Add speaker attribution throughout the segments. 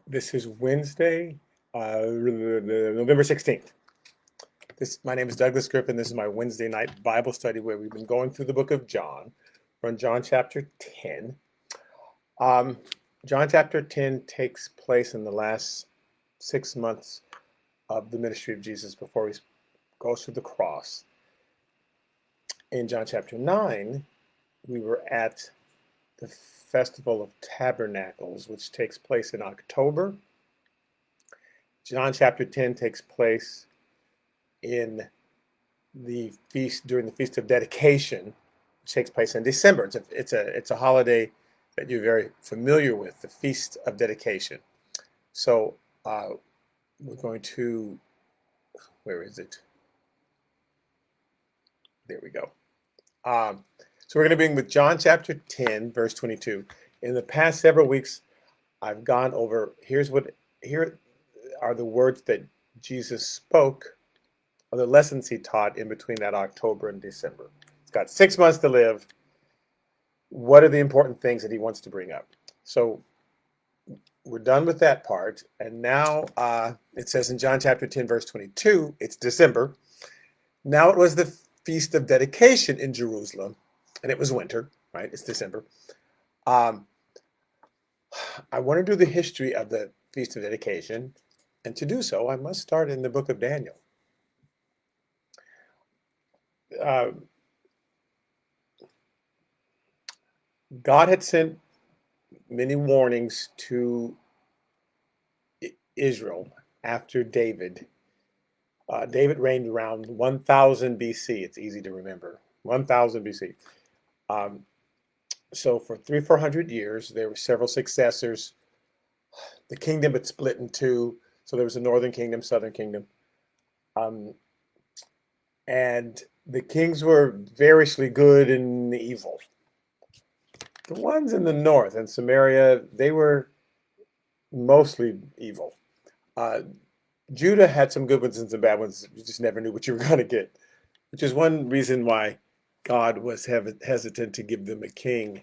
Speaker 1: This is Wednesday, November 16th. My name is Douglas Griffin. This is my Wednesday night Bible study where we've been going through the book of John. We're on John chapter 10. Um, John chapter 10 takes place in the last 6 months of the ministry of Jesus before he goes to the cross. In John chapter 9, we were at the Festival of Tabernacles, which takes place in October. John chapter 10 takes place in the feast during the Feast of Dedication, which takes place in December. It's a holiday that you're very familiar with, the Feast of Dedication. So we're going to, where is it? There we go. So we're going to begin with John chapter 10, verse 22. In the past several weeks, I've gone over, here are the words that Jesus spoke, or the lessons he taught in between that October and December. He's got 6 months to live. What are the important things that he wants to bring up? So we're done with that part. And now it says in John chapter 10, verse 22, it's December. Now it was the Feast of Dedication in Jerusalem, and it was winter, right? It's December. I want to do the history of the Feast of Dedication. And to do so, I must start in the book of Daniel. God had sent many warnings to Israel after David. David reigned around 1000 BC. It's easy to remember. 1000 BC. So for 400 years, there were several successors. The kingdom had split in two. So there was a northern kingdom, southern kingdom. And the kings were variously good and evil. The ones in the north and Samaria, they were mostly evil. Judah had some good ones and some bad ones. You just never knew what you were going to get, which is one reason why God was hesitant to give them a king,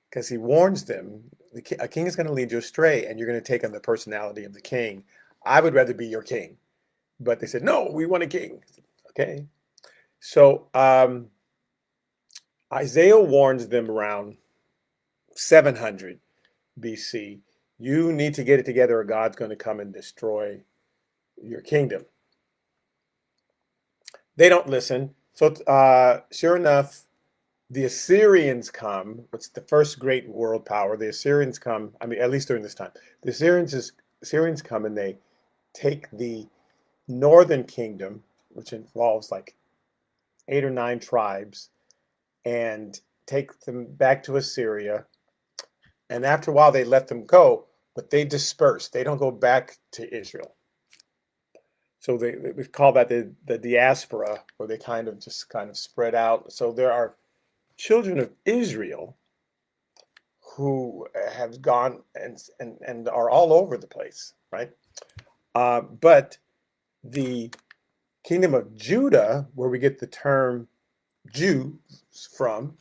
Speaker 1: because he warns them, a king is going to lead you astray and you're going to take on the personality of the king. I would rather be your king. But they said, no, we want a king. Okay. So Isaiah warns them around 700 BC. You need to get it together or God's going to come and destroy your kingdom. They don't listen. So sure enough, the Assyrians come. It's the first great world power. The Assyrians come, I mean, at least during this time. The Assyrians come and they take the northern kingdom, which involves like 8 or 9 tribes, and take them back to Assyria. And after a while, they let them go, but they disperse. They don't go back to Israel. So we call that the diaspora, where they kind of spread out. So there are children of Israel who have gone and are all over the place, right? But the kingdom of Judah, where we get the term Jew from,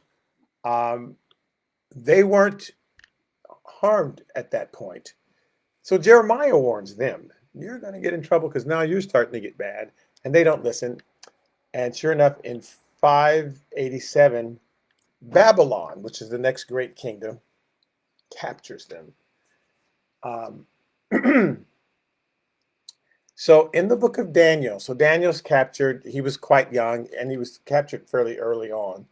Speaker 1: they weren't harmed at that point. So Jeremiah warns them, you're going to get in trouble because now you're starting to get bad. And they don't listen. And sure enough, in 587, Babylon, which is the next great kingdom, captures them. So in the book of Daniel, so Daniel's captured, he was quite young, and he was captured fairly early on.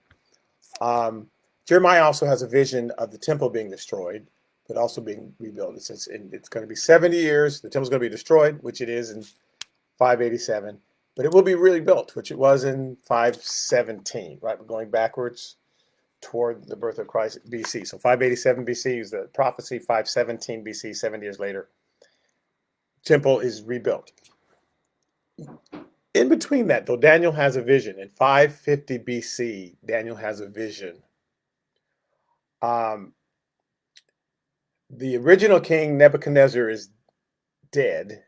Speaker 1: Jeremiah also has a vision of the temple being destroyed, but also being rebuilt. It says it's going to be 70 years. The temple's going to be destroyed, which it is in 587, but it will be really built, which it was in 517, right? We're going backwards toward the birth of Christ, BC. So 587 BC is the prophecy, 517 BC, 70 years later, temple is rebuilt. In between that, though, Daniel has a vision. In 550 BC, Daniel has a vision. The original king, Nebuchadnezzar, is dead,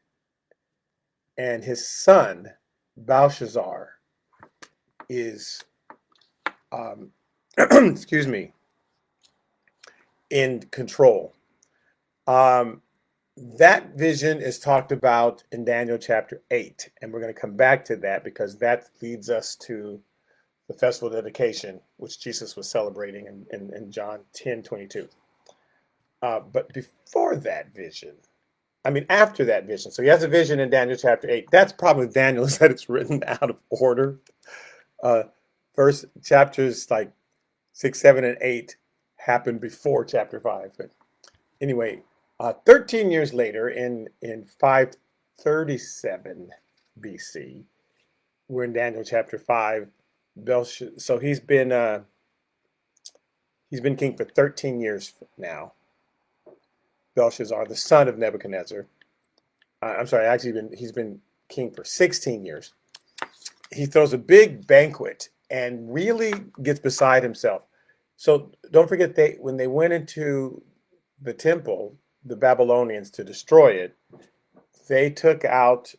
Speaker 1: and his son, Belshazzar, is, excuse me, in control. That vision is talked about in Daniel chapter 8, and we're going to come back to that because that leads us to the festival dedication, which Jesus was celebrating in John 10:22. But before that vision, I mean, after that vision, so he has a vision in Daniel chapter 8. That's probably Daniel is that it's written out of order. Uh, First chapters like 6, 7, and 8 happened before chapter 5. But anyway, 13 years later, in 537 BC, we're in Daniel chapter 5. So he's been king for 13 years now. Belshazzar, the son of Nebuchadnezzar. I'm sorry, actually, he's been king for 16 years. He throws a big banquet and really gets beside himself. So don't forget, when they went into the temple, the Babylonians, to destroy it, they took out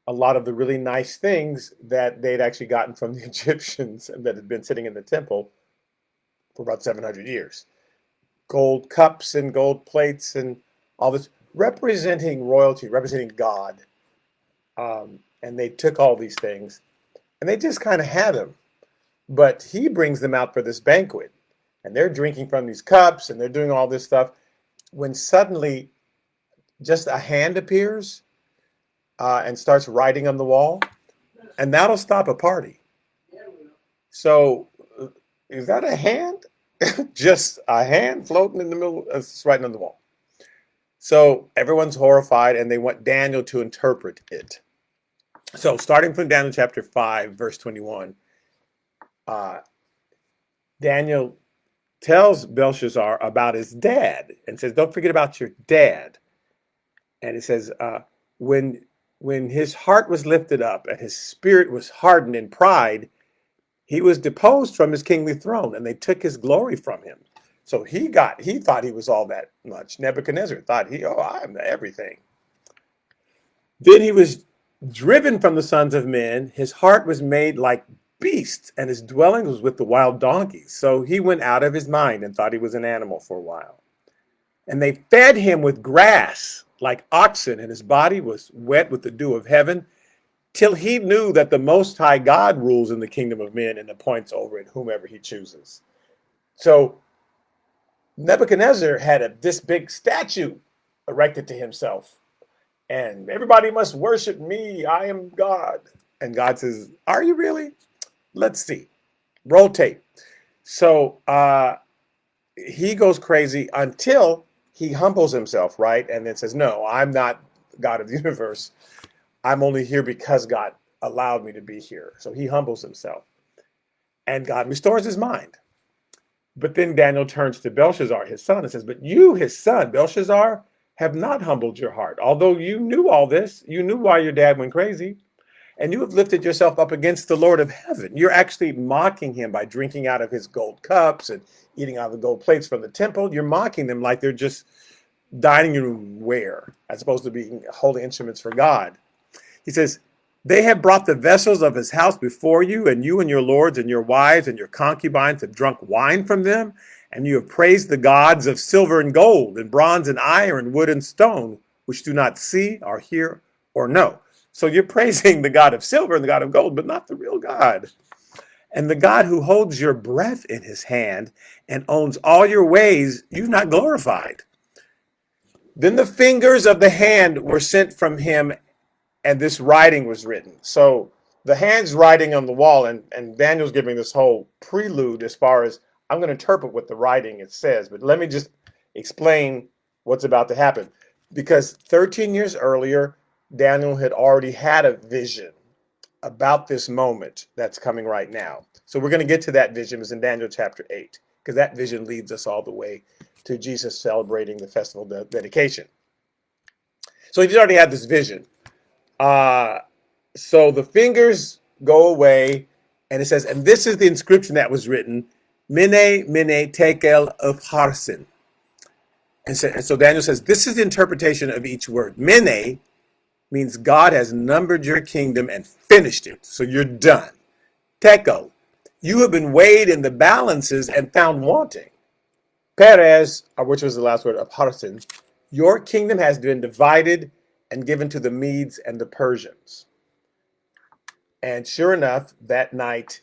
Speaker 1: a lot of the really nice things that they'd actually gotten from the Egyptians and that had been sitting in the temple for about 700 years. Gold cups and gold plates and all this, representing royalty, representing God. And they took all these things and they just kind of had them. But he brings them out for this banquet and they're drinking from these cups and they're doing all this stuff when suddenly just a hand appears and starts writing on the wall, and that'll stop a party. So is that a hand? Just a hand floating in the middle, it's writing on the wall. So everyone's horrified and they want Daniel to interpret it. So starting from Daniel chapter 5, verse 21, Daniel tells Belshazzar about his dad and says, don't forget about your dad. And it says, when his heart was lifted up and his spirit was hardened in pride, he was deposed from his kingly throne and they took his glory from him. So he thought he was all that much. Nebuchadnezzar thought I'm everything. Then he was driven from the sons of men. His heart was made like beasts and his dwelling was with the wild donkeys. So he went out of his mind and thought he was an animal for a while. And they fed him with grass like oxen, and his body was wet with the dew of heaven, till he knew that the Most High God rules in the kingdom of men and appoints over it whomever he chooses. So Nebuchadnezzar had this big statue erected to himself, and everybody must worship me. I am God. And God says, are you really? Let's see. Roll tape. So he goes crazy until he humbles himself, right? And then says, no, I'm not God of the universe. I'm only here because God allowed me to be here. So he humbles himself. And God restores his mind. But then Daniel turns to Belshazzar, his son, and says, but you, his son, Belshazzar, have not humbled your heart. Although you knew all this, you knew why your dad went crazy. And you have lifted yourself up against the Lord of heaven. You're actually mocking him by drinking out of his gold cups and eating out of the gold plates from the temple. You're mocking them like they're just dining room ware, as opposed to being holy instruments for God. He says, they have brought the vessels of his house before you and your lords and your wives and your concubines have drunk wine from them. And you have praised the gods of silver and gold and bronze and iron, wood and stone, which do not see or hear or know. So you're praising the God of silver and the God of gold, but not the real God. And the God who holds your breath in his hand and owns all your ways, you've not glorified. Then the fingers of the hand were sent from him, and this writing was written. So the hand's writing on the wall, and Daniel's giving this whole prelude as far as, I'm going to interpret what the writing it says, but let me just explain what's about to happen. Because 13 years earlier, Daniel had already had a vision about this moment that's coming right now. So we're going to get to that vision. It's in Daniel chapter 8, because that vision leads us all the way to Jesus celebrating the festival dedication. So he already had this vision. So the fingers go away, and it says, and this is the inscription that was written, Mene, Mene, Tekel Upharsin. And so Daniel says, this is the interpretation of each word. Mene means God has numbered your kingdom and finished it. So you're done. Tekel, you have been weighed in the balances and found wanting. Perez, which was the last word, Upharsin, Your kingdom has been divided and given to the Medes and the Persians. And sure enough, that night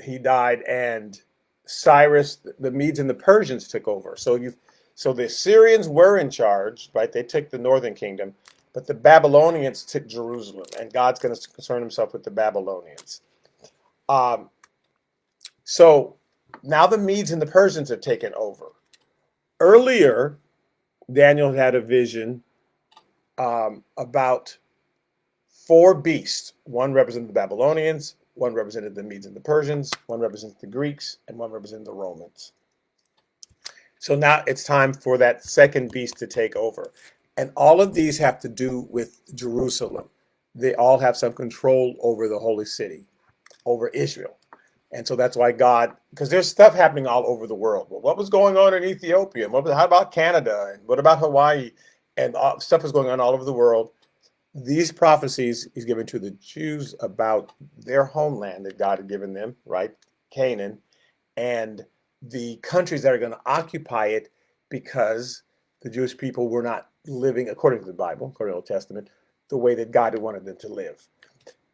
Speaker 1: he died, and Cyrus, the Medes and the Persians took over. So the Assyrians were in charge, right? They took the northern kingdom, but the Babylonians took Jerusalem, and God's going to concern himself with the Babylonians. So now the Medes and the Persians have taken over. Earlier, Daniel had a vision about four beasts. One represented the Babylonians, one represented the Medes and the Persians, one represented the Greeks, and one represented the Romans. So now it's time for that second beast to take over. And all of these have to do with Jerusalem. They all have some control over the holy city, over Israel. And so that's why God, because there's stuff happening all over the world. Well, what was going on in Ethiopia? How about Canada? And what about Hawaii? And stuff is going on all over the world. These prophecies he's given to the Jews about their homeland that God had given them, right? Canaan, and the countries that are going to occupy it, because the Jewish people were not living, according to the Bible, according to the Old Testament, the way that God had wanted them to live.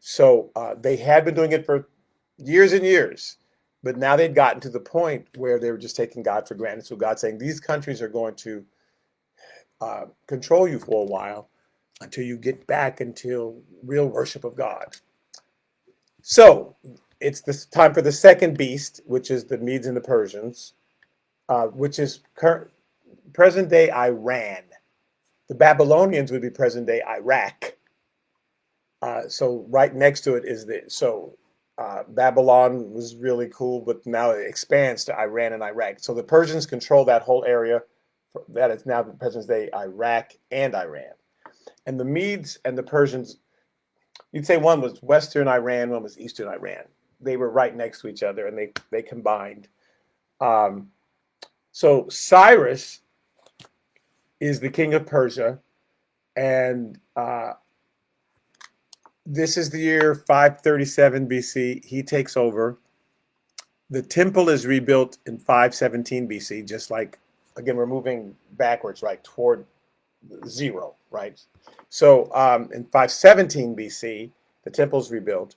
Speaker 1: So they had been doing it for years and years, but now they'd gotten to the point where they were just taking God for granted. So God's saying these countries are going to control you for a while until you get back into real worship of God. So it's this time for the second beast, which is the Medes and the Persians, which is present day Iran. The Babylonians would be present day Iraq. So right next to it is Babylon was really cool, but now it expands to Iran and Iraq. So the Persians control that whole area that is now the present day Iraq and Iran. And the Medes and the Persians, you'd say one was Western Iran, one was Eastern Iran. They were right next to each other, and they combined. So Cyrus is the king of Persia, and this is the year 537 BC. He takes over. The temple is rebuilt in 517 BC, just like, again, we're moving backwards, right, toward zero, right? So in 517 BC, the temple's rebuilt,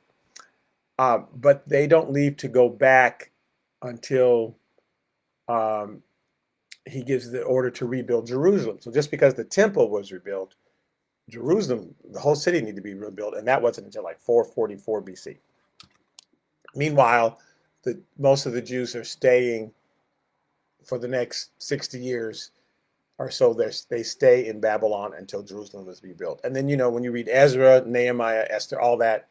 Speaker 1: but they don't leave to go back until he gives the order to rebuild Jerusalem. So just because the temple was rebuilt, Jerusalem, the whole city needed to be rebuilt, and that wasn't until like 444 BC. Meanwhile, most of the Jews are staying for the next 60 years or so. They stay in Babylon until Jerusalem is rebuilt. And then, when you read Ezra, Nehemiah, Esther, all that,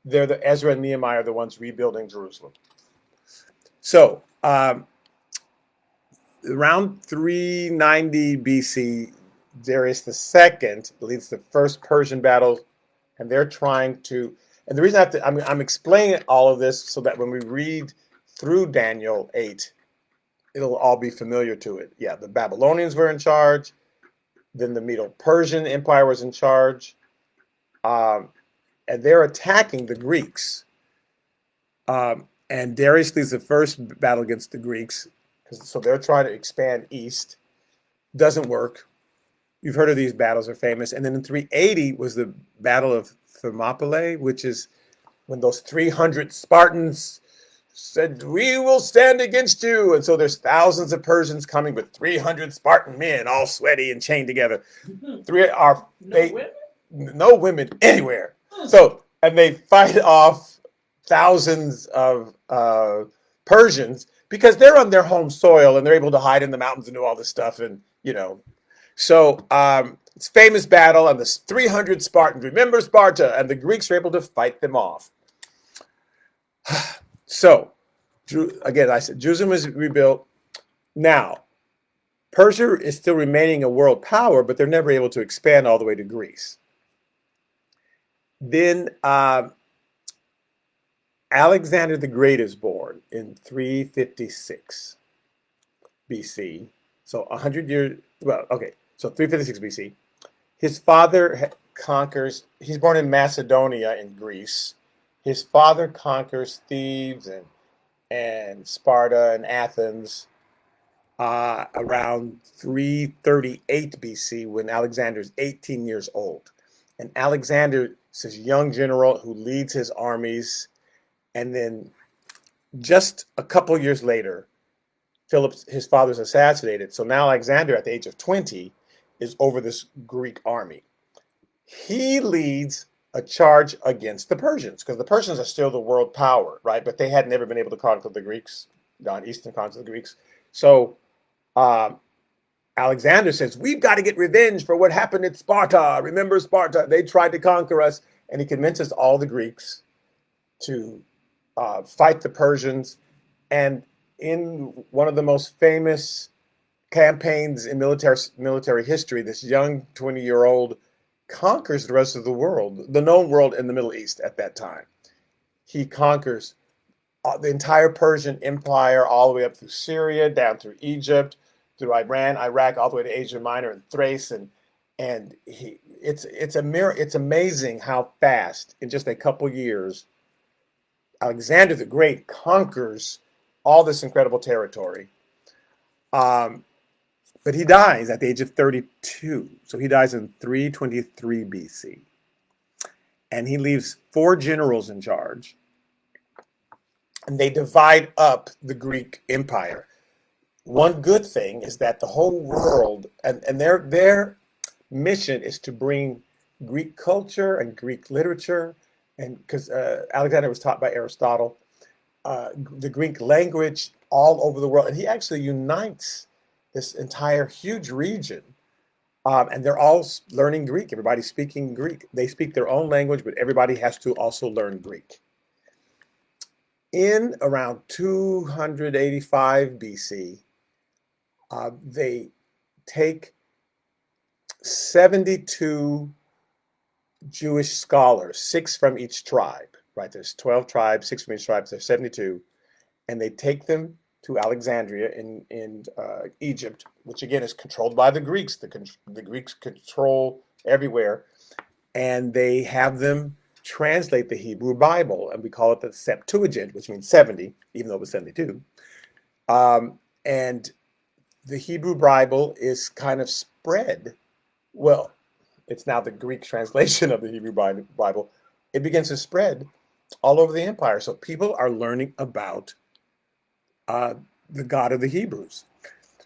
Speaker 1: Ezra and Nehemiah are the ones rebuilding Jerusalem. So around 390 BC, Darius II leads the first Persian battle, and they're trying to. And the reason I'm explaining all of this so that when we read through Daniel 8, it'll all be familiar to it. Yeah, the Babylonians were in charge. Then the Medo-Persian Empire was in charge. And they're attacking the Greeks. And Darius leads the first battle against the Greeks. So they're trying to expand east. Doesn't work. You've heard of these battles, are famous. And then in 380 was the Battle of Thermopylae, which is when those 300 Spartans said, "We will stand against you." And so there's thousands of Persians coming with 300 Spartan men, all sweaty and chained together. No women anywhere. So, and they fight off thousands of Persians because they're on their home soil and they're able to hide in the mountains and do all this stuff. And, so it's a famous battle, and the 300 Spartans, remember Sparta, and the Greeks are able to fight them off. So, again, I said Jerusalem is rebuilt. Now, Persia is still remaining a world power, but they're never able to expand all the way to Greece. Then Alexander the Great is born in 356 BC. So 100 years, so 356 BC. His father conquers, he's born in Macedonia in Greece. His father conquers Thebes and Sparta and Athens. around 338 BC when Alexander is 18 years old. And Alexander is this young general who leads his armies. And then just a couple years later, Philip, his father, is assassinated. So now Alexander, at the age of 20, is over this Greek army. He leads a charge against the Persians because the Persians are still the world power, right? But they had never been able to conquer the Greeks, gone east and conquer the Greeks. So Alexander says, we've got to get revenge for what happened at Sparta. Remember Sparta? They tried to conquer us. And he convinces all the Greeks to fight the Persians. And in one of the most famous campaigns in military history, this young 20-year-old conquers the rest of the world, the known world in the Middle East at that time. He conquers the entire Persian Empire all the way up through Syria, down through Egypt, through Iran, Iraq, all the way to Asia Minor and Thrace, and it's amazing how fast in just a couple years Alexander the Great conquers all this incredible territory. But he dies at the age of 32. So he dies in 323 BC. And he leaves 4 generals in charge. And they divide up the Greek Empire. One good thing is that the whole world, and their mission is to bring Greek culture and Greek literature, and because Alexander was taught by Aristotle, the Greek language all over the world. And he actually unites this entire huge region. And they're all learning Greek. Everybody's speaking Greek. They speak their own language, but everybody has to also learn Greek. In around 285 BC, they take 72 Jewish scholars, 6 from each tribe, right? There's 12 tribes, 6 from each tribe, so there's 72. And they take them to Alexandria in Egypt, which again is controlled by the Greeks. The Greeks control everywhere. And they have them translate the Hebrew Bible, and we call it the Septuagint, which means 70, even though it was 72. And the Hebrew Bible is kind of spread. Well, it's now the Greek translation of the Hebrew Bible. It begins to spread all over the empire. So people are learning about the God of the Hebrews.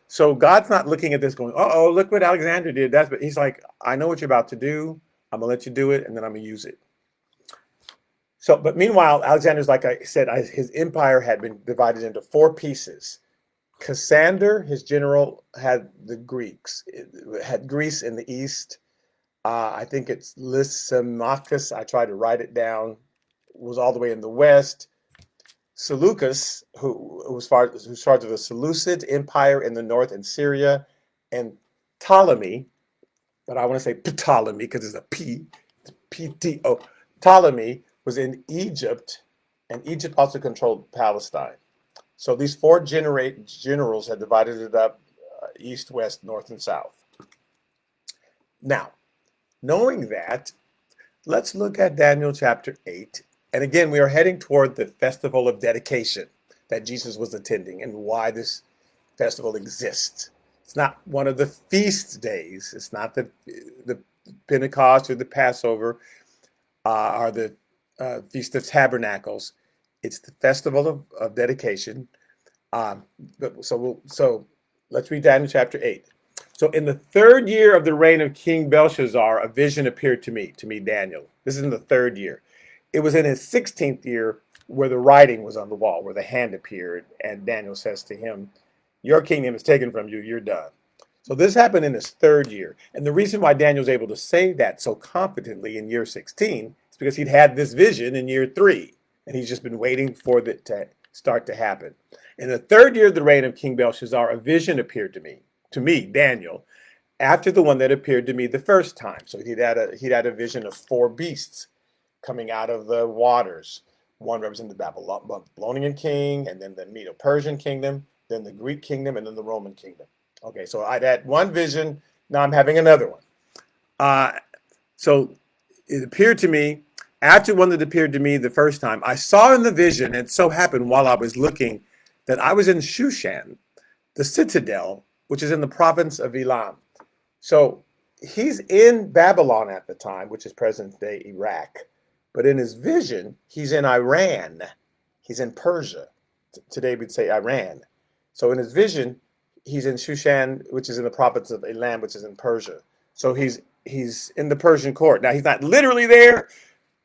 Speaker 1: So God's not looking at this going, oh, look what Alexander did. But he's like, I know what you're about to do. I'm going to let you do it, and then I'm going to use it. So, but meanwhile, Alexander's, like I said, his empire had been divided into 4 pieces. Cassander, his general, had the Greeks. It had Greece in the east. I think it's Lysimachus. I tried to write it down. Was all the way in the west. Seleucus, who was charged of the Seleucid Empire in the north in Syria, and Ptolemy, but I want to say Ptolemy because it's a P, P-T-O. Ptolemy was in Egypt, and Egypt also controlled Palestine. So these 4 generals had divided it up east, west, north, and south. Now, knowing that, let's look at Daniel chapter 8. And again, we are heading toward the festival of dedication that Jesus was attending and why this festival exists. It's not one of the feast days. It's not the Pentecost or the Passover or the Feast of Tabernacles. It's the festival of dedication. So let's read Daniel chapter 8. So in the 3rd year of the reign of King Belshazzar, a vision appeared to me, Daniel. This is in the 3rd year. It was in his 16th year where the writing was on the wall, where the hand appeared, and Daniel says to him, your kingdom is taken from you, you're done. So this happened in his 3rd year. And the reason why Daniel's able to say that so confidently in year 16 is because he'd had this vision in year 3, and he's just been waiting for it to start to happen. In the 3rd year of the reign of King Belshazzar, a vision appeared to me, Daniel, after the one that appeared to me the first time. So he'd had a vision of 4 beasts coming out of the waters. One represented the Babylonian king, and then the Medo-Persian kingdom, then the Greek kingdom, and then the Roman kingdom. Okay, so I'd had one vision, now I'm having another one. So it appeared to me, after one that appeared to me the first time, I saw in the vision, and it so happened while I was looking, that I was in Shushan, the citadel, which is in the province of Elam. So he's in Babylon at the time, which is present day Iraq. But in his vision, he's in Iran. He's in Persia. Today we'd say Iran. So in his vision, he's in Shushan, which is in the province of Elam, which is in Persia. So he's in the Persian court. Now he's not literally there,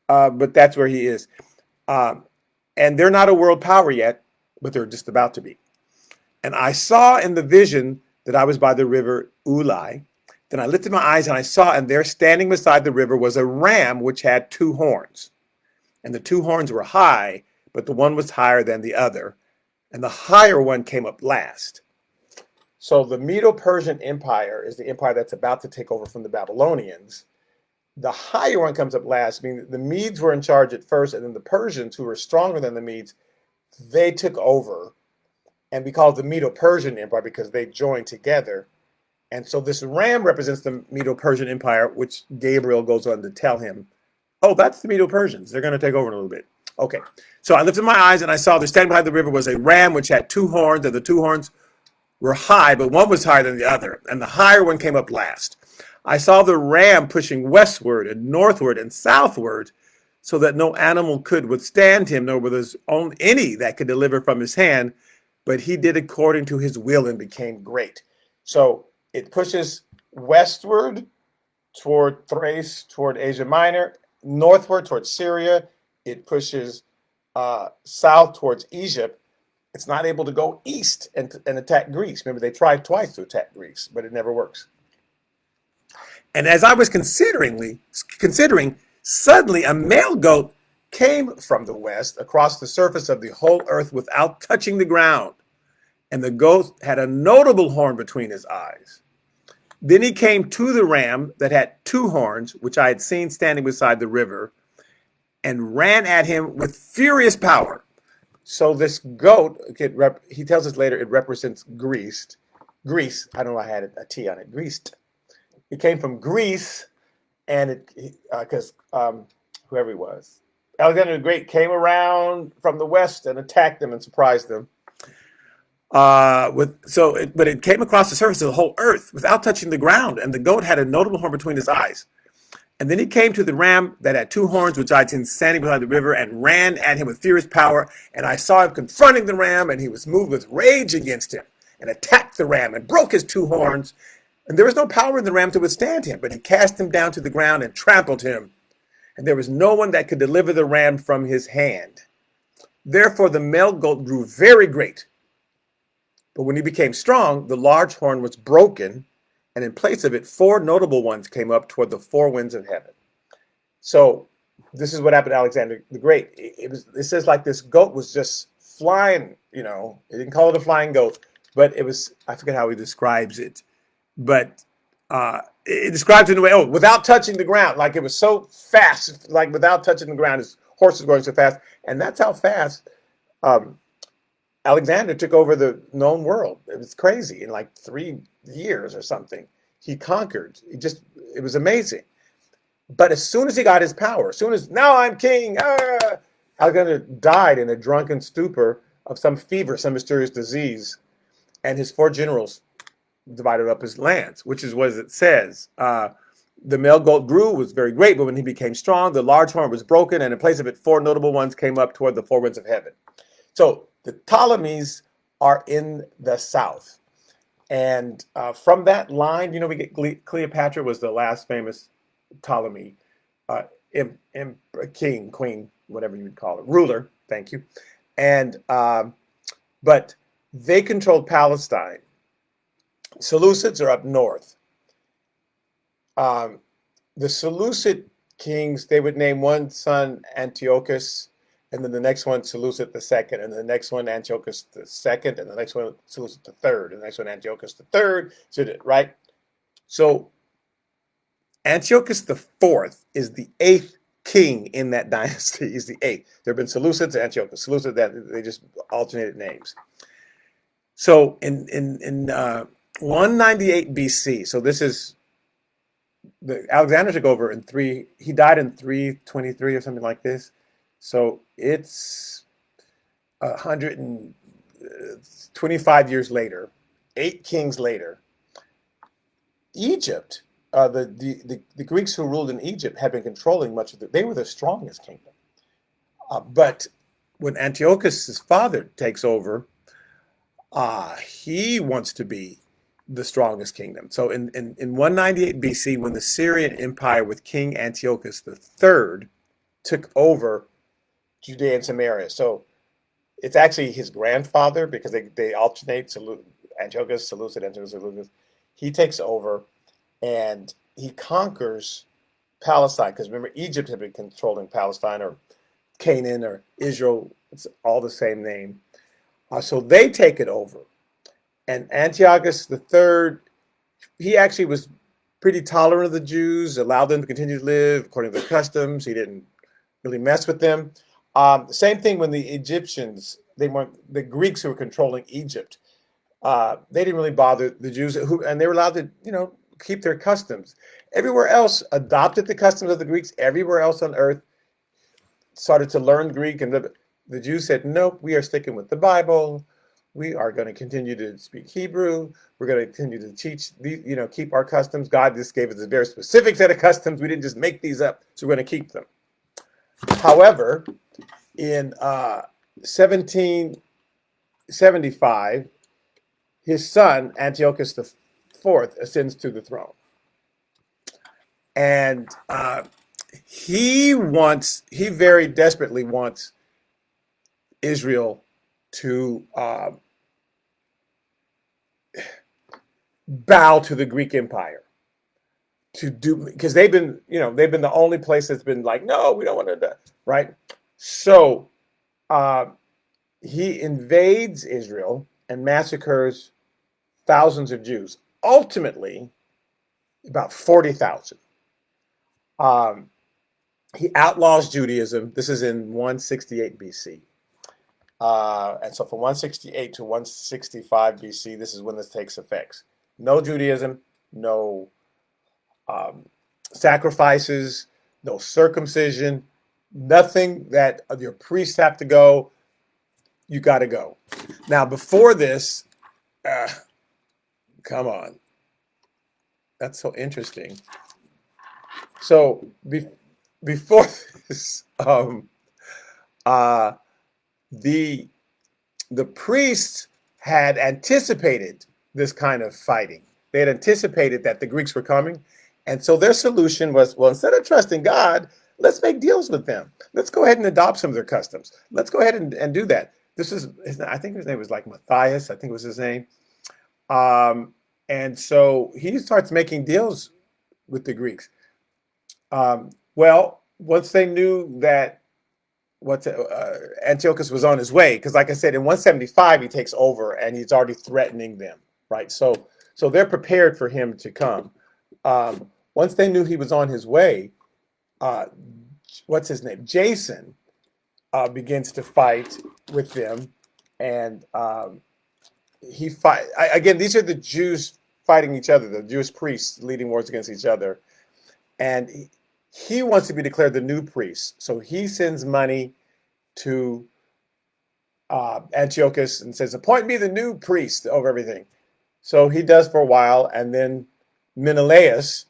Speaker 1: but that's where he is. And they're not a world power yet, but they're just about to be. And I saw in the vision that I was by the river Ulai. Then I lifted my eyes and I saw, and there standing beside the river was a ram which had two horns. And the two horns were high, but the one was higher than the other. And the higher one came up last. So the Medo-Persian Empire is the empire that's about to take over from the Babylonians. The higher one comes up last, meaning the Medes were in charge at first, and then the Persians, who were stronger than the Medes, they took over. And we call it the Medo-Persian Empire because they joined together. And so this ram represents the Medo-Persian Empire, which Gabriel goes on to tell him, oh, that's the Medo-Persians. They're going to take over in a little bit. Okay. So I lifted my eyes and I saw there standing behind the river was a ram which had two horns, and the two horns were high, but one was higher than the other. And the higher one came up last. I saw the ram pushing westward and northward and southward so that no animal could withstand him, nor was there any that could deliver from his hand. But he did according to his will and became great. So it pushes westward toward Thrace, toward Asia Minor, northward towards Syria. It pushes south towards Egypt. It's not able to go east and attack Greece. Remember, they tried twice to attack Greece, but it never works. And as I was considering, suddenly a male goat came from the west across the surface of the whole earth without touching the ground. And the goat had a notable horn between his eyes. Then he came to the ram that had two horns, which I had seen standing beside the river, and ran at him with furious power. So this goat, he tells us later, it represents Greece. Greece, I don't know, I had a T on it, Greased. It came from Greece, and because whoever he was, Alexander the Great came around from the west and attacked them and surprised them. But it came across the surface of the whole earth without touching the ground, and the goat had a notable horn between his eyes. And then he came to the ram that had two horns, which I had seen standing beside the river, and ran at him with furious power. And I saw him confronting the ram, and he was moved with rage against him, and attacked the ram, and broke his two horns. And there was no power in the ram to withstand him, but he cast him down to the ground and trampled him. And there was no one that could deliver the ram from his hand. Therefore the male goat grew very great. But when he became strong, the large horn was broken, and in place of it, four notable ones came up toward the four winds of heaven. So this is what happened to Alexander the Great. It says like this goat was just flying, it didn't call it a flying goat, but it was, I forget how he describes it, but it describes it in a way, without touching the ground, like it was so fast, like without touching the ground, his horse was going so fast. And that's how fast Alexander took over the known world. It was crazy. In like 3 years or something, he conquered. It was amazing. But as soon as he got his power, as soon as, now I'm king, Alexander died in a drunken stupor of some fever, some mysterious disease. And his four generals divided up his lands, which is what it says. The male goat grew, was very great, but when he became strong, the large horn was broken, and in place of it, four notable ones came up toward the four winds of heaven. So the Ptolemies are in the south. And from that line, we get Cleopatra was the last famous Ptolemy, king, queen, whatever you would call it, ruler, thank you. And but they controlled Palestine. Seleucids are up north. The Seleucid kings, they would name one son Antiochus, and then the next one Seleucid the second, and the next one Antiochus the second, and the next one Seleucid the third, and the next one Antiochus the third, right? So Antiochus the fourth is the eighth king in that dynasty. He's the eighth. There have been Seleucids, Antiochus, Seleucid, that they just alternated names. So in 198 BC, so this is Alexander took over he died in 323 or something like this. So it's 125 years later. 8 kings later, Egypt, the Greeks who ruled in Egypt had been controlling much of they were the strongest kingdom. But when Antiochus' father takes over, he wants to be the strongest kingdom. So in 198 BC, when the Syrian Empire with King Antiochus III took over Judea and Samaria. So it's actually his grandfather, because they alternate, Antiochus, Seleucid, Antiochus, Seleucus. He takes over and he conquers Palestine, because remember, Egypt had been controlling Palestine, or Canaan, or Israel. It's all the same name. So they take it over. And Antiochus III, he actually was pretty tolerant of the Jews, allowed them to continue to live according to their customs. He didn't really mess with them. Same thing when the Egyptians, the Greeks who were controlling Egypt, they didn't really bother the Jews, and they were allowed to, keep their customs. Everywhere else adopted the customs of the Greeks. Everywhere else on earth started to learn Greek, and the Jews said, nope, we are sticking with the Bible. We are going to continue to speak Hebrew. We're going to continue to teach, keep our customs. God just gave us a very specific set of customs. We didn't just make these up, so we're going to keep them. However, in 1775, his son, Antiochus IV, ascends to the throne. And he very desperately wants Israel to bow to the Greek Empire, because they've been the only place that's been like, no, we don't want to do that, right? So he invades Israel and massacres thousands of Jews. Ultimately, about 40,000. He outlaws Judaism. This is in 168 BC. And so from 168 to 165 BC, this is when this takes effect. No Judaism, no sacrifices, no circumcision, nothing that your priests have to go. You got to go. Now, before this, come on. That's so interesting. So before this, the priests had anticipated this kind of fighting. They had anticipated that the Greeks were coming. And so their solution was, well, instead of trusting God, let's make deals with them. Let's go ahead and adopt some of their customs. Let's go ahead and do that. I think his name was like Matthias, I think was his name. And so he starts making deals with the Greeks. Well, once they knew that Antiochus was on his way, because like I said, in 175, he takes over and he's already threatening them, right? So they're prepared for him to come. Once they knew he was on his way, what's his name? Jason begins to fight with them, and again, these are the Jews fighting each other, the Jewish priests leading wars against each other. And he wants to be declared the new priest. So he sends money to Antiochus and says, appoint me the new priest over everything. So he does for a while. And then Menelaus,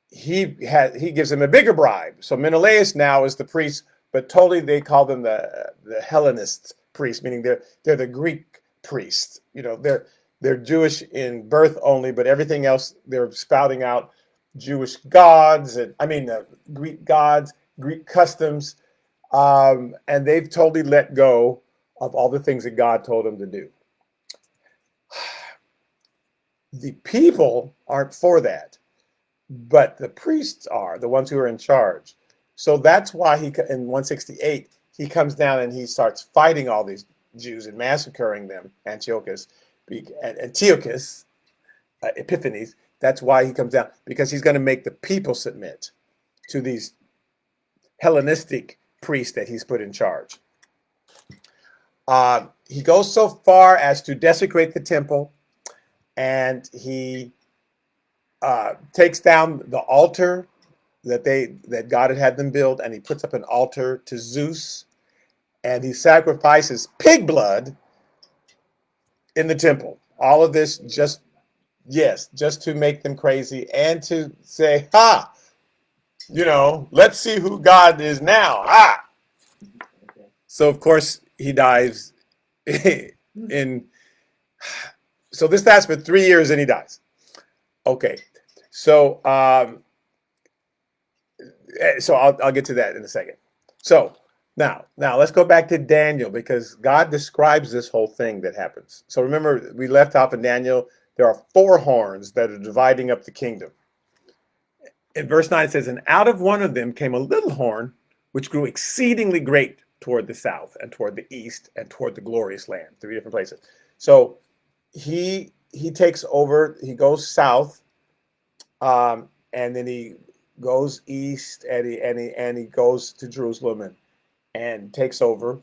Speaker 1: he gives him a bigger bribe. So Menelaus now is the priest, but totally they call them the Hellenist priests, meaning they're the Greek priests. They're Jewish in birth only, but everything else they're spouting out Jewish gods, Greek gods, Greek customs, and they've totally let go of all the things that God told them to do. The people aren't for that, but the priests are, the ones who are in charge. So that's why in 168, he comes down and he starts fighting all these Jews and massacring them, Antiochus, Epiphanes. That's why he comes down, because he's going to make the people submit to these Hellenistic priests that he's put in charge. He goes so far as to desecrate the temple, and he takes down the altar that God had them build, and he puts up an altar to Zeus, and he sacrifices pig blood in the temple. all of this just, yes, just to make them crazy and to say, ha, let's see who God is now. Ha. So of course he dies in, so this lasts for 3 years and he dies. Okay. So, I'll get to that in a second. So now let's go back to Daniel, because God describes this whole thing that happens. So remember, we left off in Daniel. There are 4 horns that are dividing up the kingdom. In verse 9 it says, and out of one of them came a little horn, which grew exceedingly great toward the south and toward the east and toward the glorious land. 3 different places. So he takes over. He goes south, and then he goes east, and he goes to Jerusalem and takes over.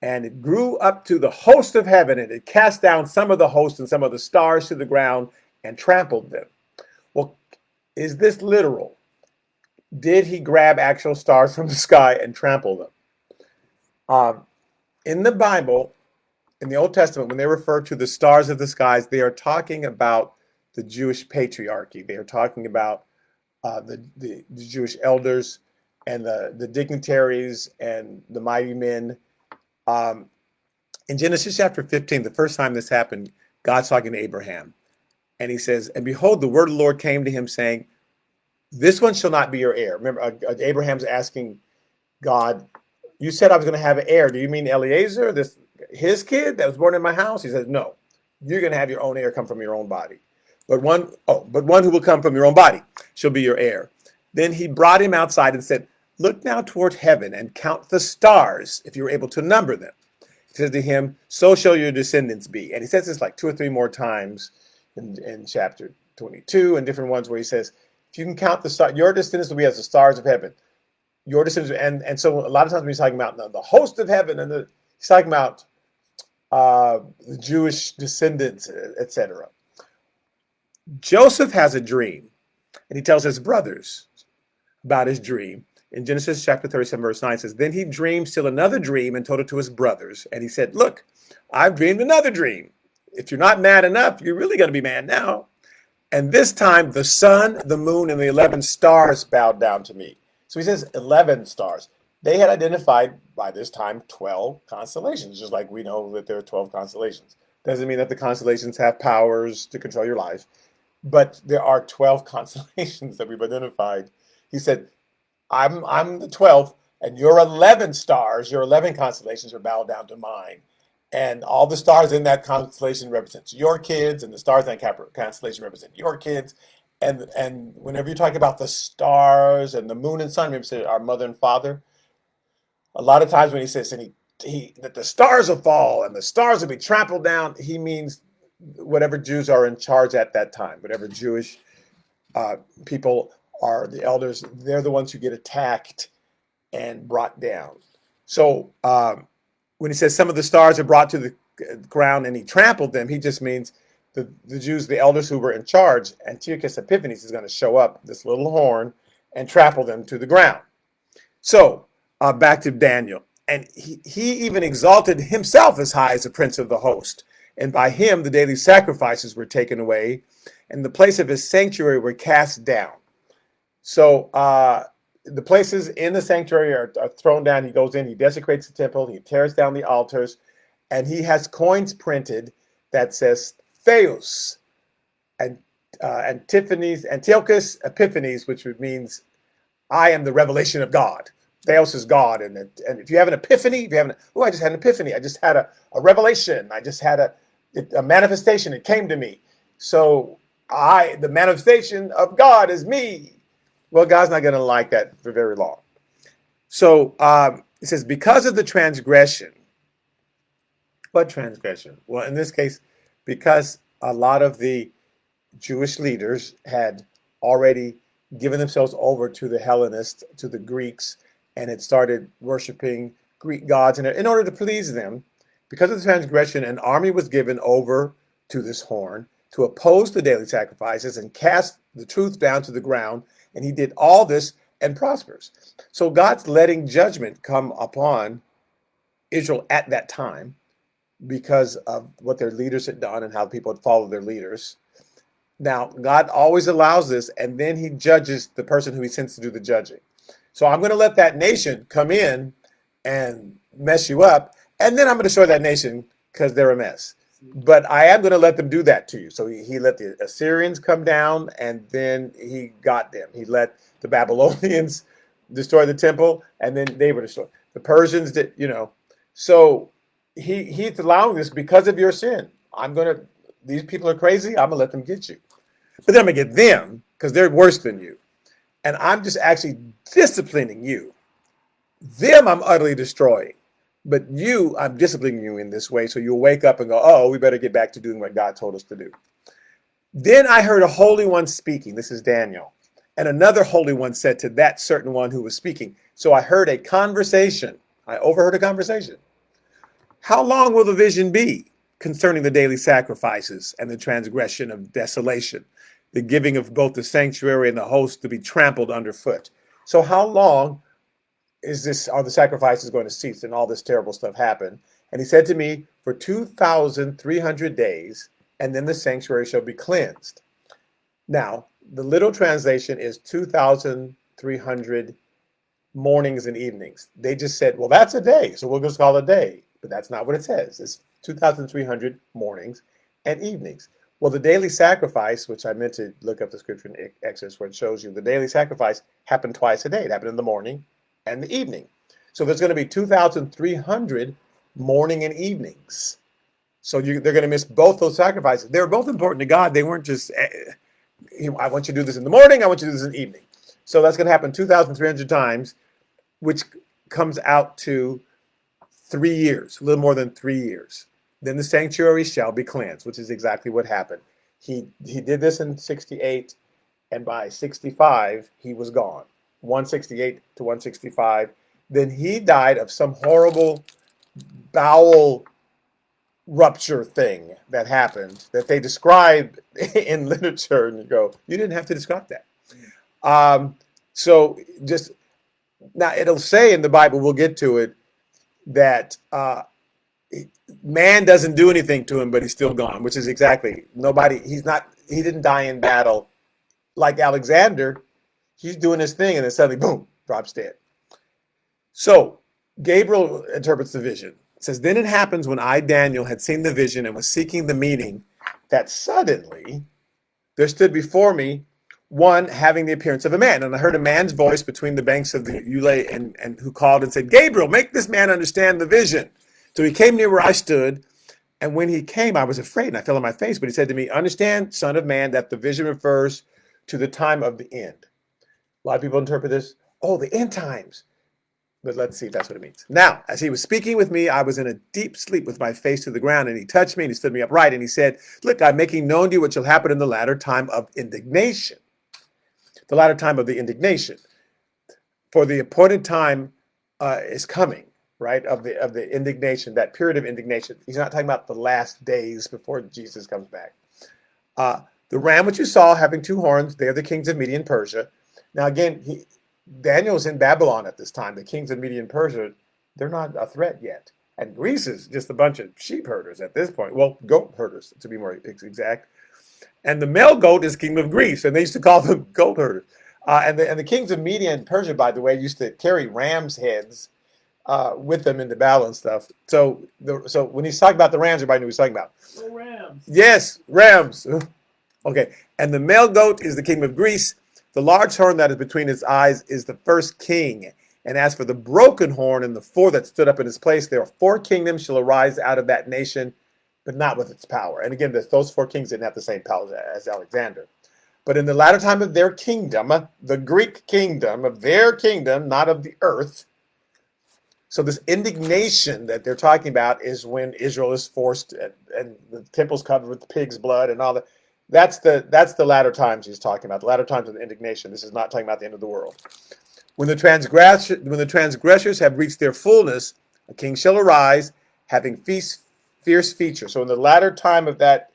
Speaker 1: And it grew up to the host of heaven, and it cast down some of the host and some of the stars to the ground and trampled them. Well, is this literal? Did he grab actual stars from the sky and trample them? In the Bible, in the Old Testament, when they refer to the stars of the skies, they are talking about the Jewish patriarchy. They are talking about the Jewish elders and the dignitaries and the mighty men. In Genesis chapter 15, the first time this happened, God's talking to Abraham. And he says, and behold, the word of the Lord came to him saying, this one shall not be your heir. Remember, Abraham's asking God, you said I was going to have an heir. Do you mean Eliezer, his kid that was born in my house? He says, no, you're going to have your own heir come from your own body. But one who will come from your own body shall be your heir. Then he brought him outside and said, look now toward heaven and count the stars, if you're able to number them. He says to him, so shall your descendants be. And he says this like 2 or 3 more times in chapter 22 and different ones where he says, if you can count the stars, your descendants will be as the stars of heaven. Your descendants, and so a lot of times when he's talking about the host of heaven, and he's talking about the Jewish descendants, etc. Joseph has a dream, and he tells his brothers about his dream. In Genesis chapter 37, verse 9, it says, then he dreamed still another dream and told it to his brothers. And he said, look, I've dreamed another dream. If you're not mad enough, you're really going to be mad now. And this time, the sun, the moon, and the 11 stars bowed down to me. So he says 11 stars. They had identified by this time 12 constellations, just like we know that there are 12 constellations. Doesn't mean that the constellations have powers to control your life, but there are 12 constellations that we've identified. He said, I'm the 12th, and your 11 stars, your 11 constellations are bowed down to mine. And all the stars in that constellation represents your kids, and the stars in that constellation represent your kids. And whenever you talk about the stars and the moon and sun, maybe say our mother and father, a lot of times when he says that the stars will fall and the stars will be trampled down, he means whatever Jews are in charge at that time, whatever Jewish people are the elders, they're the ones who get attacked and brought down. So when he says some of the stars are brought to the ground and he trampled them, he just means the Jews, the elders who were in charge. Antiochus Epiphanes is going to show up, this little horn, and trample them to the ground. So back to Daniel. And he even exalted himself as high as the prince of the host. And by him, the daily sacrifices were taken away, and the place of his sanctuary were cast down. So the places in the sanctuary are thrown down. He goes in, he desecrates the temple, he tears down the altars, and he has coins printed that says Theos and Antiochus Epiphanes, which means I am the revelation of God. Theos is God, and if you have an epiphany, I just had an epiphany. I just had a revelation. I just had a manifestation. It came to me. So the manifestation of God is me. Well, God's not going to like that for very long. So it says, because of the transgression. What transgression? Well, in this case, because a lot of the Jewish leaders had already given themselves over to the Hellenists, to the Greeks, and had started worshiping Greek gods. And in order to please them, because of the transgression, an army was given over to this horn to oppose the daily sacrifices and cast the truth down to the ground. And he did all this and prospers. So God's letting judgment come upon Israel at that time because of what their leaders had done and how people had followed their leaders. Now, God always allows this, and then he judges the person who he sends to do the judging. So I'm going to let that nation come in and mess you up, and then I'm going to destroy that nation because they're a mess. But I am going to let them do that to you. So he let the Assyrians come down, and then he got them. He let the Babylonians destroy the temple, and then they were destroyed. The Persians did, So he's allowing this because of your sin. These people are crazy. I'm going to let them get you. But then I'm going to get them because they're worse than you. And I'm just actually disciplining you. Them I'm utterly destroying. But you, I'm disciplining you in this way so you'll wake up and go, oh, we better get back to doing what God told us to do. Then I heard a holy one speaking. This is Daniel. And another holy one said to that certain one who was speaking. So I heard a conversation. I overheard a conversation. How long will the vision be concerning the daily sacrifices and the transgression of desolation, the giving of both the sanctuary and the host to be trampled underfoot? So how long are the sacrifices going to cease and all this terrible stuff happen? And he said to me, for 2,300 days, and then the sanctuary shall be cleansed. Now, the literal translation is 2,300 mornings and evenings. They just said, well, that's a day, so we'll just call it a day. But that's not what it says. It's 2,300 mornings and evenings. Well, the daily sacrifice, which I meant to look up the scripture in Exodus where it shows you, the daily sacrifice happened twice a day. It happened in the morning and the evening. So there's going to be 2,300 morning and evenings. So they're going to miss both those sacrifices. They were both important to God. They weren't just, I want you to do this in the morning, I want you to do this in the evening. So that's going to happen 2,300 times, which comes out to 3 years, a little more than 3 years. Then the sanctuary shall be cleansed, which is exactly what happened. He did this in 68, and by 65, he was gone. 168 to 165. Then he died of some horrible bowel rupture thing that happened that they describe in literature, and you go, you didn't have to describe that. So just now it'll say in the Bible, we'll get to it, that man doesn't do anything to him, but he's still gone, which is exactly he didn't die in battle like Alexander. He's doing his thing and then suddenly, boom, drops dead. So Gabriel interprets the vision. It says, then it happens when I, Daniel, had seen the vision and was seeking the meaning, that suddenly there stood before me one having the appearance of a man. And I heard a man's voice between the banks of the Ulai and who called and said, Gabriel, make this man understand the vision. So he came near where I stood. And when he came, I was afraid and I fell on my face. But he said to me, understand, son of man, that the vision refers to the time of the end. A lot of people interpret this, the end times. But let's see if that's what it means. Now, as he was speaking with me, I was in a deep sleep with my face to the ground, and he touched me and he stood me upright. And he said, look, I'm making known to you what shall happen in the latter time of indignation. The latter time of the indignation. For the appointed time is coming, right, of the indignation, that period of indignation. He's not talking about the last days before Jesus comes back. The ram which you saw having two horns, they're the kings of Media and Persia. Now, again, Daniel's in Babylon at this time. The kings of Media and Persia, they're not a threat yet. And Greece is just a bunch of sheep herders at this point. Well, goat herders, to be more exact. And the male goat is king of Greece, and they used to call them goat herders. And the kings of Media and Persia, by the way, used to carry rams' heads with them into battle and stuff. So when he's talking about the rams, everybody knew what he's talking about.
Speaker 2: Oh, rams.
Speaker 1: Yes, rams. Okay. And the male goat is the king of Greece. The large horn that is between his eyes is the first king. And as for the broken horn and the four that stood up in his place, there are 4 kingdoms shall arise out of that nation, but not with its power. And again, those 4 kings didn't have the same power as Alexander. But in the latter time of their kingdom, the Greek kingdom, of their kingdom, not of the earth. So this indignation that they're talking about is when Israel is forced and the temple's covered with pig's blood and all that. That's the latter times he's talking about, the latter times of the indignation. This is not talking about the end of the world. When the transgressors have reached their fullness, a king shall arise, having fierce features. So in the latter time of that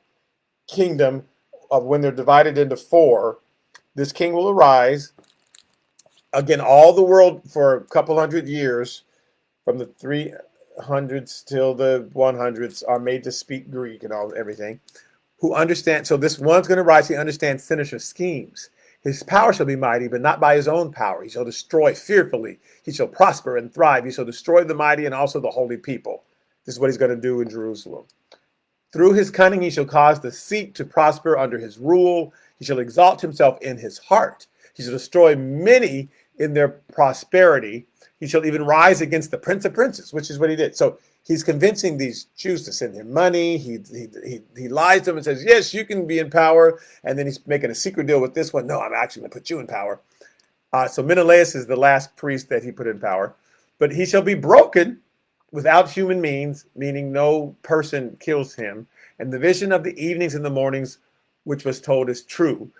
Speaker 1: kingdom, of when they're divided into 4, this king will arise. Again, all the world for a couple hundred years, from the hundreds till the 100s are made to speak Greek and all everything, who understand. So this one's going to rise. He understands sinister schemes. His power shall be mighty, but not by his own power. He shall destroy fearfully. He shall prosper and thrive. He shall destroy the mighty and also the holy people. This is what he's going to do in Jerusalem. Through his cunning, he shall cause the seat to prosper under his rule. He shall exalt himself in his heart. He shall destroy many in their prosperity. He shall even rise against the prince of princes, which is what he did. So he's convincing these Jews to send him money. He lies to them and says, yes, you can be in power. And then he's making a secret deal with this one. No, I'm actually going to put you in power. So Menelaus is the last priest that he put in power. But he shall be broken without human means, meaning no person kills him. And the vision of the evenings and the mornings, which was told, is true.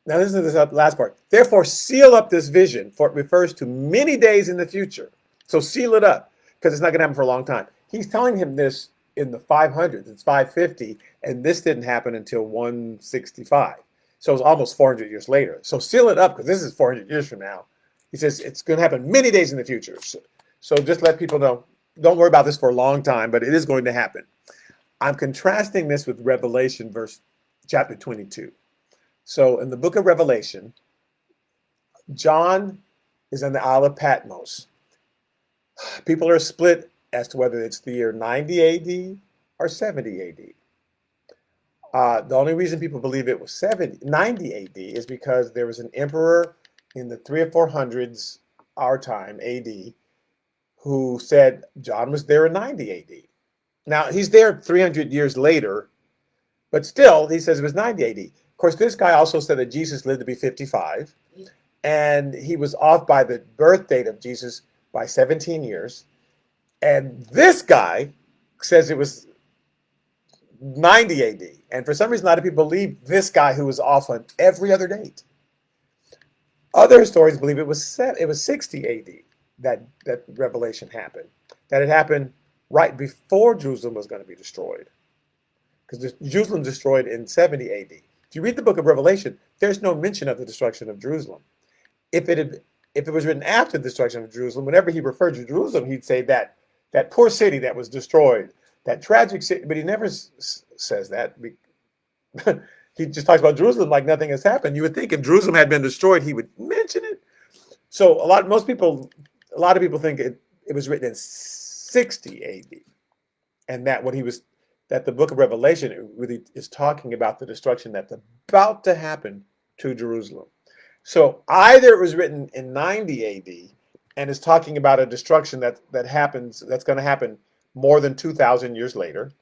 Speaker 1: Now listen to this last part. Therefore, seal up this vision, for it refers to many days in the future. So seal it up, because it's not going to happen for a long time. He's telling him this in the 500s. It's 550, and this didn't happen until 165. So it's almost 400 years later. So seal it up, because this is 400 years from now. He says it's going to happen many days in the future. So just let people know. Don't worry about this for a long time, but it is going to happen. I'm contrasting this with Revelation chapter 22. So in the book of Revelation, John is in the Isle of Patmos. People are split as to whether it's the year 90 AD or 70 AD. The only reason people believe it was 90 AD is because there was an emperor in the 300s or 400s, our time, AD, who said John was there in 90 AD. Now, he's there 300 years later, but still, he says it was 90 AD. Of course, this guy also said that Jesus lived to be 55, and he was off by the birth date of Jesus by 17 years. And this guy says it was 90 AD. And for some reason, a lot of people believe this guy who was off on every other date. Other historians believe it was 60 AD that Revelation happened, that it happened right before Jerusalem was going to be destroyed. Because Jerusalem destroyed in 70 AD. If you read the book of Revelation, there's no mention of the destruction of Jerusalem. If it was written after the destruction of Jerusalem, whenever he referred to Jerusalem, he'd say that poor city that was destroyed, that tragic city, but he never says that. He just talks about Jerusalem like nothing has happened. You would think if Jerusalem had been destroyed, he would mention it. So a lot of people think it was written in 60 AD, and that the book of Revelation really is talking about the destruction that's about to happen to Jerusalem. So either it was written in 90 AD and is talking about a destruction that's going to happen more than 2,000 years later,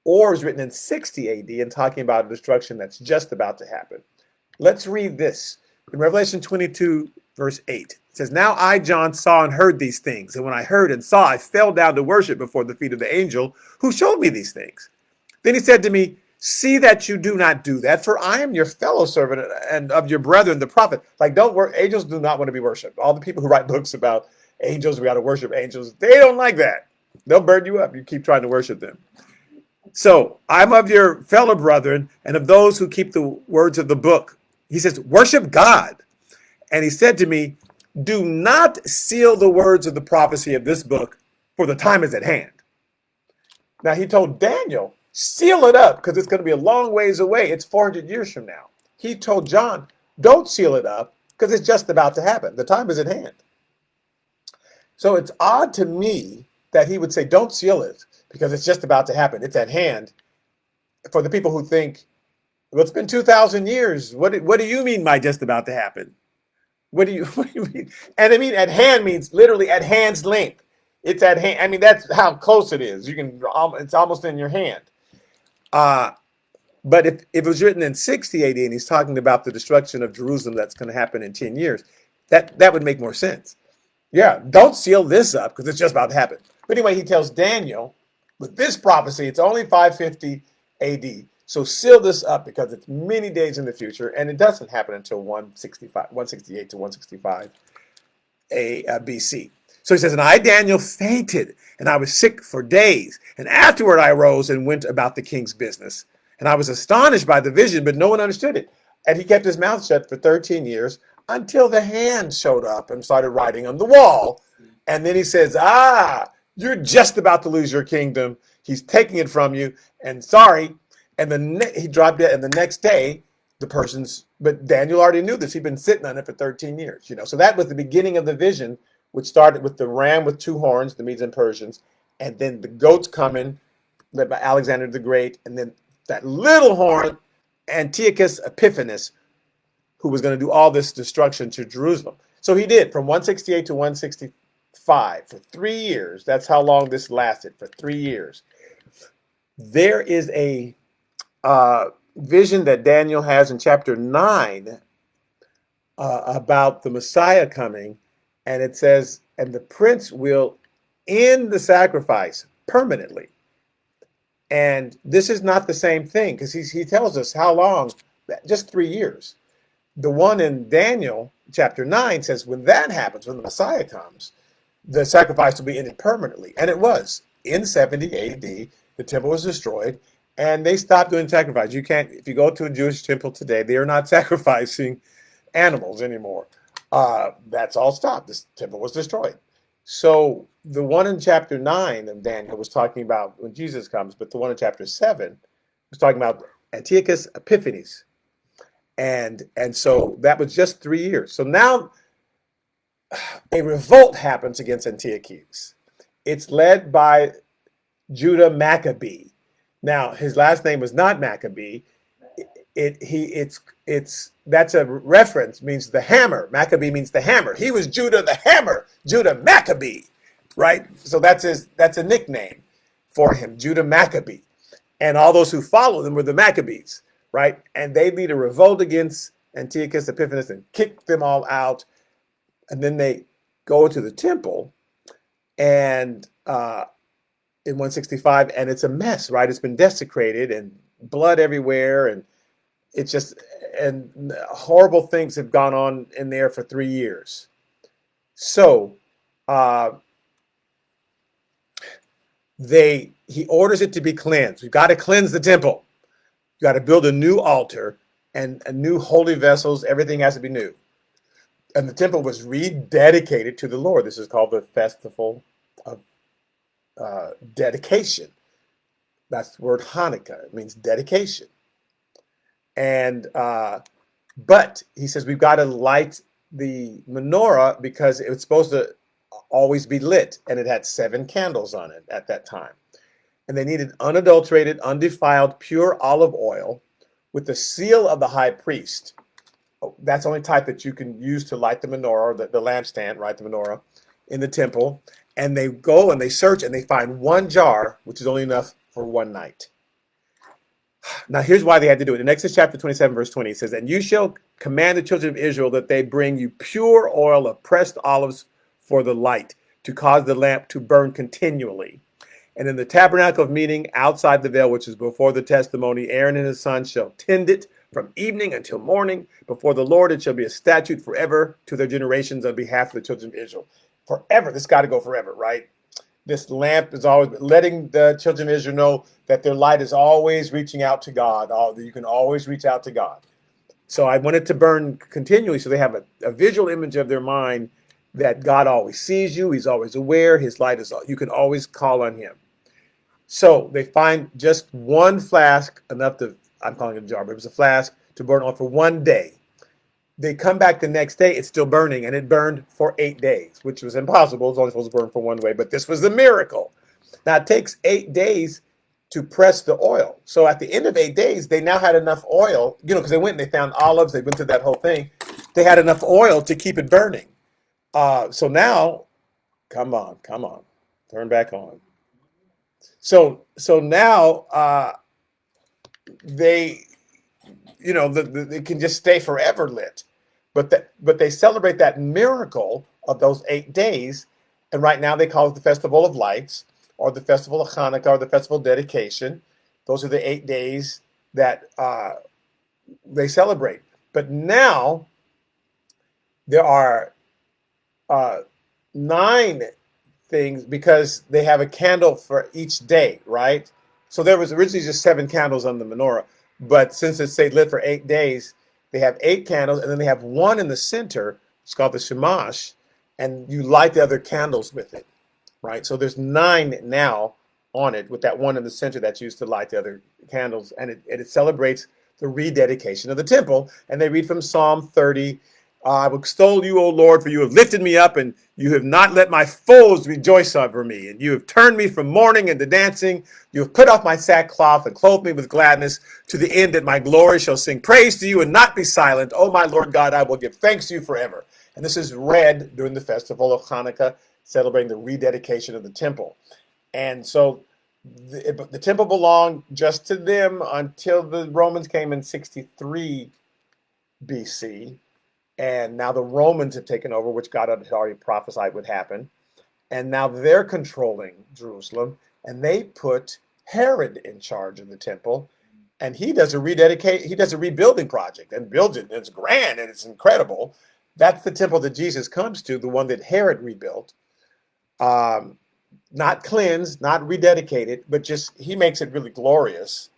Speaker 1: or is written in 60 AD and talking about a destruction that's just about to happen. Let's read this. In Revelation 22, verse 8, it says, Now I, John, saw and heard these things. And when I heard and saw, I fell down to worship before the feet of the angel who showed me these things. Then he said to me, See that you do not do that, for I am your fellow servant and of your brethren, the prophet. Like, don't work. Angels do not want to be worshipped. All the people who write books about angels, we got to worship angels, they don't like that. They'll burn you up. You keep trying to worship them. So I'm of your fellow brethren and of those who keep the words of the book. He says, worship God. And he said to me, do not seal the words of the prophecy of this book, for the time is at hand. Now he told Daniel, seal it up, because it's going to be a long ways away. It's 400 years from now. He told John, don't seal it up, because it's just about to happen. The time is at hand. So it's odd to me that he would say, don't seal it, because it's just about to happen. It's at hand. For the people who think, well, it's been 2,000 years. What do you mean by just about to happen? What do you mean? And I mean, at hand means literally at hand's length. It's at hand. I mean, that's how close it is. It's almost in your hand. But if it was written in 60 AD and he's talking about the destruction of Jerusalem that's going to happen in 10 years, that would make more sense. Yeah, don't seal this up because it's just about to happen. But anyway, he tells Daniel, with this prophecy, it's only 550 AD. So seal this up because it's many days in the future, and it doesn't happen until 168 to 165 BC. So he says, and I, Daniel, fainted, and I was sick for days. And afterward I arose and went about the king's business. And I was astonished by the vision, but no one understood it. And he kept his mouth shut for 13 years until the hand showed up and started writing on the wall. And then he says, You're just about to lose your kingdom. He's taking it from you, and sorry. And he dropped it, and the next day, but Daniel already knew this. He'd been sitting on it for 13 years, So that was the beginning of the vision, which started with the ram with two horns, the Medes and Persians, and then the goats coming, led by Alexander the Great, and then that little horn, Antiochus Epiphanes, who was going to do all this destruction to Jerusalem. So he did from 168 to 165 for 3 years. That's how long this lasted, for 3 years. There is a vision that Daniel has in chapter 9 about the Messiah coming, and it says, and the prince will end the sacrifice permanently. And this is not the same thing, because he tells us how long, just 3 years. The one in Daniel chapter 9 says when that happens, when the Messiah comes, the sacrifice will be ended permanently. And it was. In 70 AD, the temple was destroyed, and they stopped doing sacrifice. You can't, if you go to a Jewish temple today, they are not sacrificing animals anymore. That's all stopped. This temple was destroyed. So the one in chapter 9 of Daniel was talking about when Jesus comes, but the one in chapter 7 was talking about Antiochus Epiphanes. And so that was just 3 years. So now a revolt happens against Antiochus. It's led by Judah Maccabee. Now his last name was not Maccabee. That's a reference, means the hammer. Maccabee means the hammer. He was Judah the hammer, Judah Maccabee, right? So that's a nickname for him, Judah Maccabee. And all those who followed him were the Maccabees, right? And they lead a revolt against Antiochus Epiphanes and kick them all out. And then they go to the temple and in 165, and it's a mess, right? It's been desecrated and blood everywhere, and it's just, and horrible things have gone on in there for 3 years. So he orders it to be cleansed. We've got to cleanse the temple. You got to build a new altar and new holy vessels. Everything has to be new. And the temple was rededicated to the Lord. This is called the Festival of Dedication. That's the word Hanukkah. It means dedication. And but he says we've got to light the menorah because it was supposed to always be lit, and it had 7 candles on it at that time. And they needed unadulterated, undefiled, pure olive oil with the seal of the high priest. That's the only type that you can use to light the menorah, the lampstand, right, the menorah, in the temple. And they go and they search and they find one jar, which is only enough for one night. Now, here's why they had to do it. In Exodus chapter 27, verse 20, it says, and you shall command the children of Israel that they bring you pure oil of pressed olives for the light, to cause the lamp to burn continually. And in the tabernacle of meeting outside the veil, which is before the testimony, Aaron and his sons shall tend it from evening until morning before the Lord. It shall be a statute forever to their generations on behalf of the children of Israel. Forever. This got to go forever, right? This lamp is always letting the children of Israel know that their light is always reaching out to God. You can always reach out to God. So I want it to burn continually so they have a visual image of their mind that God always sees you. He's always aware. His light is, you can always call on him. So they find just one flask, enough to, I'm calling it a jar, but it was a flask to burn on for 1 day. They come back the next day, it's still burning, and it burned for 8 days, which was impossible. It was only supposed to burn for 1 way, but this was the miracle. Now, it takes 8 days to press the oil. So at the end of 8 days, they now had enough oil, because they went and they found olives, they went through that whole thing. They had enough oil to keep it burning. So now, come on, turn back on. So now they, they can just stay forever lit. But they celebrate that miracle of those 8 days, and right now they call it the Festival of Lights, or the Festival of Hanukkah, or the Festival of Dedication. Those are the 8 days that they celebrate. But now there are 9 things, because they have a candle for each day, right? So there was originally just 7 candles on the menorah, but since it's stayed lit for 8 days, they have 8 candles, and then they have one in the center. It's called the shamash, and you light the other candles with it. right? So there's 9 now on it, with that one in the center that's used to light the other candles, and it celebrates the rededication of the temple. And they read from Psalm 30. I will extol you, O Lord, for you have lifted me up, and you have not let my foes rejoice over me. And you have turned me from mourning into dancing. You have put off my sackcloth and clothed me with gladness, to the end that my glory shall sing praise to you and not be silent. O my Lord God, I will give thanks to you forever. And this is read during the festival of Hanukkah, celebrating the rededication of the temple. And so the temple belonged just to them until the Romans came in 63 BC. And now the Romans have taken over, which God had already prophesied would happen. And now they're controlling Jerusalem. And they put Herod in charge of the temple. And he does a rebuilding project and builds it. And it's grand and it's incredible. That's the temple that Jesus comes to, the one that Herod rebuilt. Not cleansed, not rededicated, but just he makes it really glorious.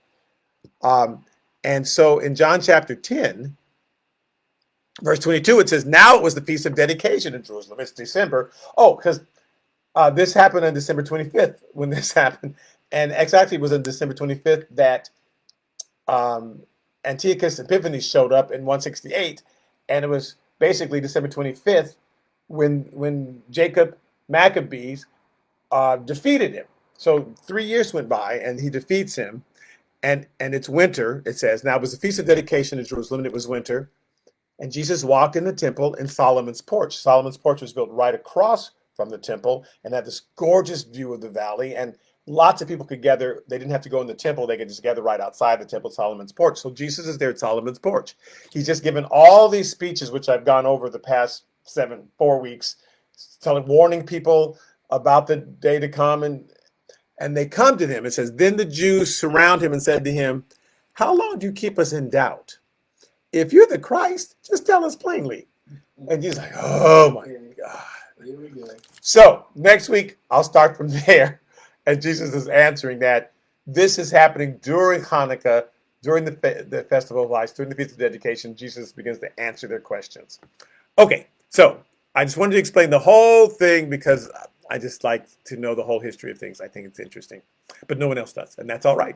Speaker 1: And so in John chapter 10, verse 22, it says, now it was the Feast of Dedication in Jerusalem. It's December. Oh, because this happened on December 25th when this happened. And exactly it was on December 25th that Antiochus Epiphanes showed up in 168. And it was basically December 25th when Jacob Maccabees defeated him. So 3 years went by and he defeats him. And it's winter, it says. Now it was the Feast of Dedication in Jerusalem, and it was winter. And Jesus walked in the temple in Solomon's porch. Solomon's porch was built right across from the temple and had this gorgeous view of the valley. And lots of people could gather. They didn't have to go in the temple. They could just gather right outside the temple, Solomon's porch. So Jesus is there at Solomon's porch. He's just given all these speeches, which I've gone over the past 4 weeks, warning people about the day to come. And they come to him. It says, then the Jews surround him and said to him, how long do you keep us in doubt? If you're the Christ, just tell us plainly. And he's like, oh my God.
Speaker 2: Here we go.
Speaker 1: So next week, I'll start from there. And Jesus is answering that. This is happening during Hanukkah, during the Festival of Lights, during the Feast of Dedication. Jesus begins to answer their questions. Okay, so I just wanted to explain the whole thing because I just like to know the whole history of things. I think it's interesting, but no one else does, and that's all right.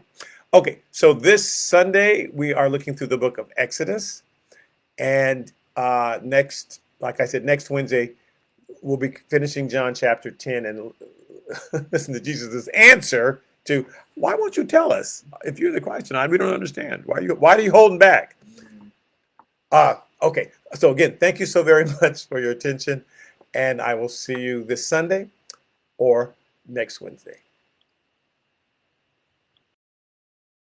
Speaker 1: Okay, so this Sunday, we are looking through the book of Exodus. And next Wednesday, we'll be finishing John chapter 10 and listen to Jesus' answer to, why won't you tell us? If you're the Christ tonight, we don't understand. Why are you holding back? Okay, so again, thank you so very much for your attention. And I will see you this Sunday or next Wednesday.